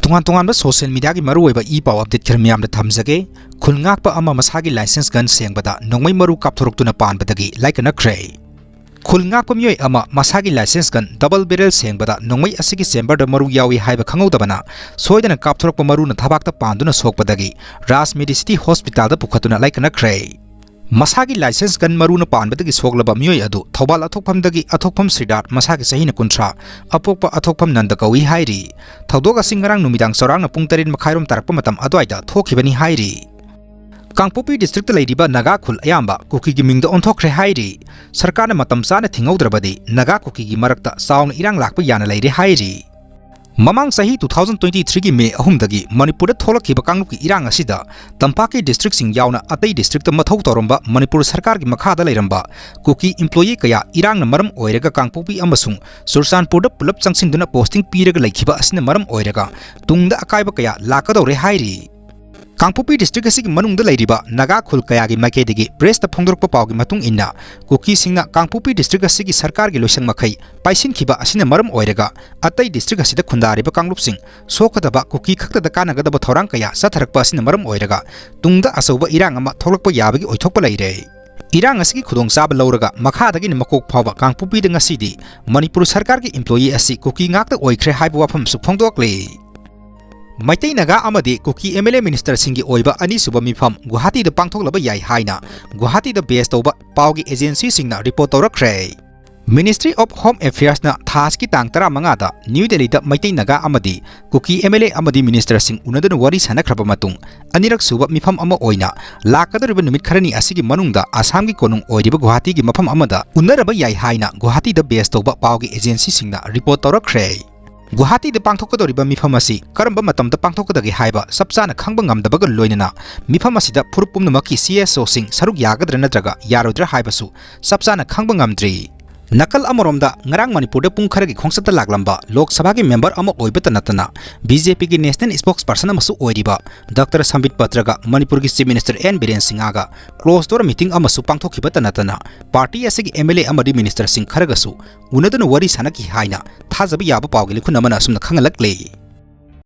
Tungan social media ki maruoiba e paw update khir miyam da thamjage Khun Ngakpa ama masagi license gun sengbada nongmai maru kapthoroktuna panbadagi Laikanakhre. Khun Ngakpa myoi ama masagi license gun double barrel sengbada nongmai asigi chamber da maru yawi haiba khangodabana soidana kapthorokpa maru na thabakta panduna sokpadagi Ras Medicity Hospital da pukhatuna Laikanakhre. Masagi license gun maruna panbadagi soglaba myoi adu thobal athokphamdagi athokpham Sidat masagi sahina kuntra apokpa athokpham nandakawi hairi thodoga singarang numidang sorangna pung 3 makhairom tarakpa matam adwaida thokibani hairi Kangpopi district laidiba Naga khul ayamba Kuki gi mingda onthokre hairi sarkarna matam chana thingaudrabadi Naga Kuki gi marakta saung irang lakpa yana Leire hairi Mamang sahi 2023 ki May 3 dagi Manipur tholakhiba kanglup ki irang asida Tampaki district sing yauna atai district mathau toromba Manipur sarkar ki makhada leiramba Kuki employee kaya irang na maram oiraga Kangpopi amasung Sursanpur da pulap changsinduna posting piraga laikhiba asina maram oiraga tungda akaiba kaya lakadore hairi Kangpopi district asigi manungda leiriba Naga khul kaya gi makedigi press ta phongdorpa pawgi matung inna Kuki singna Kangpopi district asigi sarkar gi loisang makhai paisin khiba asina maram oiraga atai district asida khundariba kangluk sing sokadaba Kuki khakta da kanagadaba thorang kaya satharakpa asina maram oiraga tungda asoba irang ama tholakpa yabagi oithokpa leire Irang asigi khudong chaba lauraga makhadagi makok phawba Kangpopi da ngasidi Manipur sarkar gi employee asi Kuki ngakta oikhre haiba wafam su phongdokle Meitei Naga amadi Kuki MLA Minister singi oiba ani suba mifam Guwahati da pangthoklaba yai haina Guwahati da base toba pawgi agency singna report tawrakre Ministry of Home Affairs na thaski tang 15 da New Delhi da Meitei Naga amadi Kuki MLA amadi Minister sing unaduna wari sanakhraba matung anirak suba mifam ama oina lakadariba numit kharani asigi manungda Assam gi konung oiriba Guwahati gi mafam amada unaraba yai haina Guwahati da base toba pawgi agency singna report tawrakre Guwahati da pangthokadoriba mifam asi karamba matamda pangthokadagi haiba sapchana khangba ngamdabaga loinana mifam asida phurupumnamaki CSO sing saruk yagadra natraga yarodra haibasu sapchana khangba ngamdri Nakal amoromda ngarang Manipur da pung kharagi khongsata laglamba Lok Sabha gi member ama oibata natana BJP gi national spokesperson amasu oiriba Dr. Sambit Patraga Manipur gi Chief Minister N Biren Singaga close door meeting amasu pangthokibata natana party asigi MLA amadi minister sing kharagasu unaduna wari sanaki haina thajabi yaba pawgili khunamana sumna khangalakle